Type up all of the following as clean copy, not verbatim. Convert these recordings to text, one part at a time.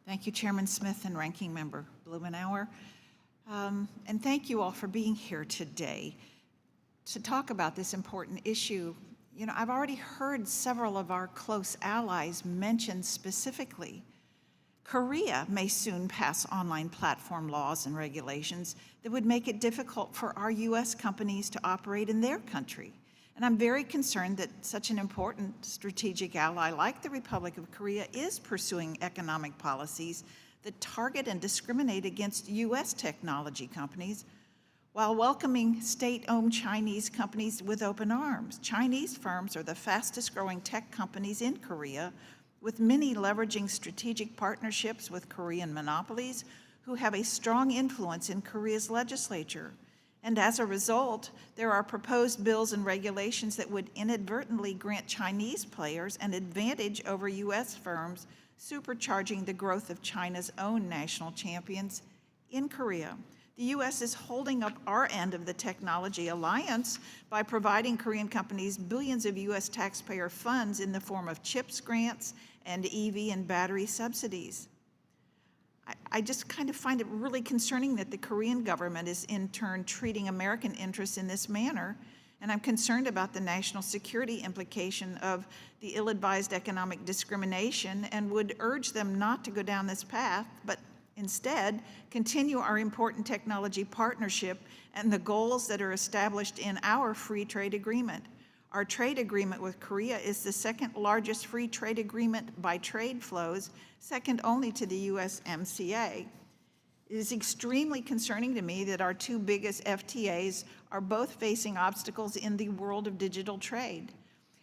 Thank you, Chairman Smith and Ranking Member Blumenauer. And thank you all for being here today to talk about this important issue. You know, I've already heard several of our close allies mentioned specifically. Korea may soon pass online platform laws and regulations that would make it difficult for our U.S. companies to operate in their country. And I'm very concerned that such an important strategic ally like the Republic of Korea is pursuing economic policies that target and discriminate against U.S. technology companies while welcoming state-owned Chinese companies with open arms. Chinese firms are the fastest growing tech companies in Korea, with many leveraging strategic partnerships with Korean monopolies who have a strong influence in Korea's legislature. And as a result, there are proposed bills and regulations that would inadvertently grant Chinese players an advantage over U.S. firms, supercharging the growth of China's own national champions in Korea. The U.S. is holding up our end of the technology alliance by providing Korean companies billions of U.S. taxpayer funds in the form of CHIPS grants and EV and battery subsidies. I just kind of find it really concerning that the Korean government is in turn treating American interests in this manner, and I'm concerned about the national security implication of the ill-advised economic discrimination and would urge them not to go down this path, but instead continue our important technology partnership and the goals that are established in our free trade agreement. Our trade agreement with Korea is the second largest free trade agreement by trade flows, second only to the USMCA. It is extremely concerning to me that our two biggest FTAs are both facing obstacles in the world of digital trade.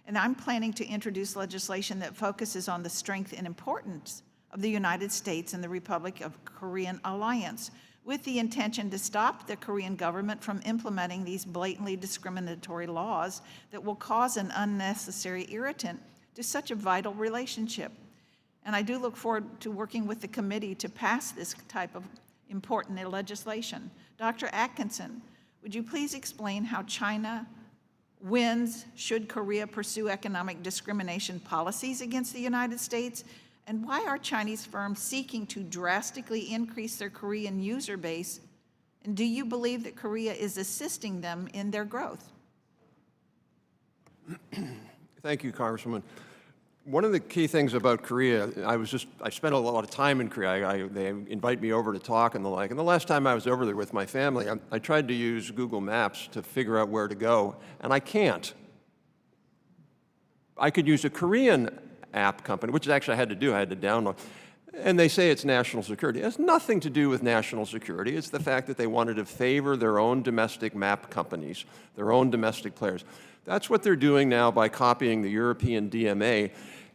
And I'm planning to introduce legislation that focuses on the strength and importance of the United States and the Republic of Korean alliance, with the intention to stop the Korean government from implementing these blatantly discriminatory laws that will cause an unnecessary irritant to such a vital relationship. And I do look forward to working with the committee to pass this type of important legislation. Dr. Atkinson, would you please explain how China wins should Korea pursue economic discrimination policies against the United States? And why are Chinese firms seeking to drastically increase their Korean user base? And do you believe that Korea is assisting them in their growth? Thank you, Congresswoman. One of the key things about Korea, I spent a lot of time in Korea. They invite me over to talk and the like. And the last time I was over there with my family, I tried to use Google Maps to figure out where to go, and I can't. I could use a Korean app company, which actually I had to do, I had to download. And they say it's national security. It has nothing to do with national security. It's the fact that they wanted to favor their own domestic map companies, their own domestic players. That's what they're doing now by copying the European DMA.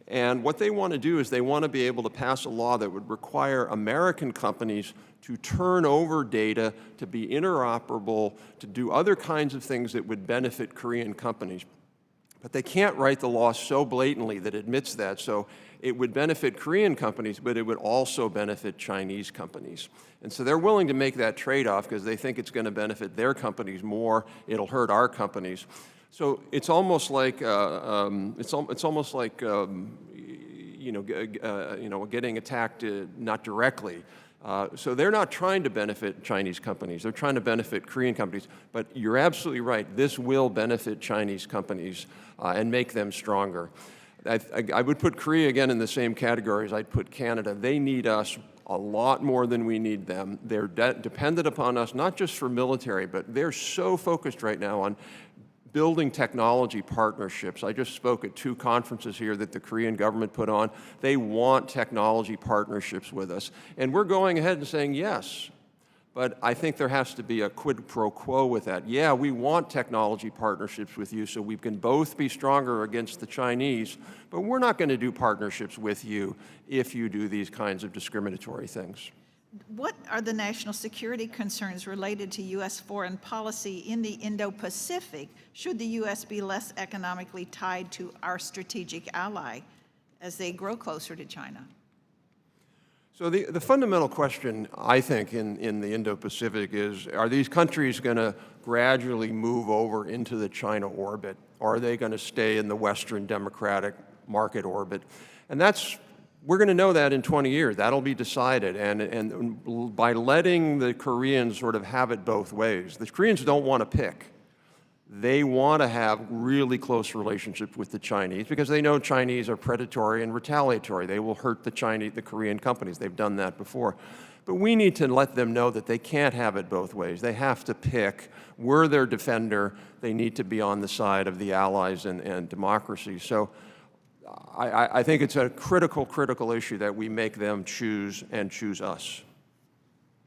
And what they want to do is they want to be able to pass a law that would require American companies to turn over data, to be interoperable, to do other kinds of things that would benefit Korean companies. But they can't write the law so blatantly that admits that. So it would benefit Korean companies, but it would also benefit Chinese companies. And so they're willing to make that trade-off because they think it's going to benefit their companies more. It'll hurt our companies. So it's almost like getting attacked not directly. So they're not trying to benefit Chinese companies. They're trying to benefit Korean companies. But you're absolutely right. This will benefit Chinese companies and make them stronger. I would put Korea again in the same category as I'd put Canada. They need us a lot more than we need them. They're dependent upon us, not just for military, but they're so focused right now on building technology partnerships. I just spoke at 2 conferences here that the Korean government put on. They want technology partnerships with us. And we're going ahead and saying yes. But I think there has to be a quid pro quo with that. Yeah, we want technology partnerships with you so we can both be stronger against the Chinese, but we're not going to do partnerships with you if you do these kinds of discriminatory things. What are the national security concerns related to U.S. foreign policy in the Indo-Pacific should the U.S. be less economically tied to our strategic ally as they grow closer to China? So the fundamental question, I think, in the Indo-Pacific is, are these countries going to gradually move over into the China orbit? Or are they going to stay in the Western democratic market orbit? And that's we're going to know that in 20 years. That'll be decided. And by letting the Koreans sort of have it both ways, the Koreans don't want to pick. They want to have really close relationships with the Chinese because they know Chinese are predatory and retaliatory. They will hurt the Korean companies. They've done that before. But we need to let them know that they can't have it both ways. They have to pick. We're their defender. They need to be on the side of the allies and democracy. So I think it's a critical issue that we make them choose and choose us.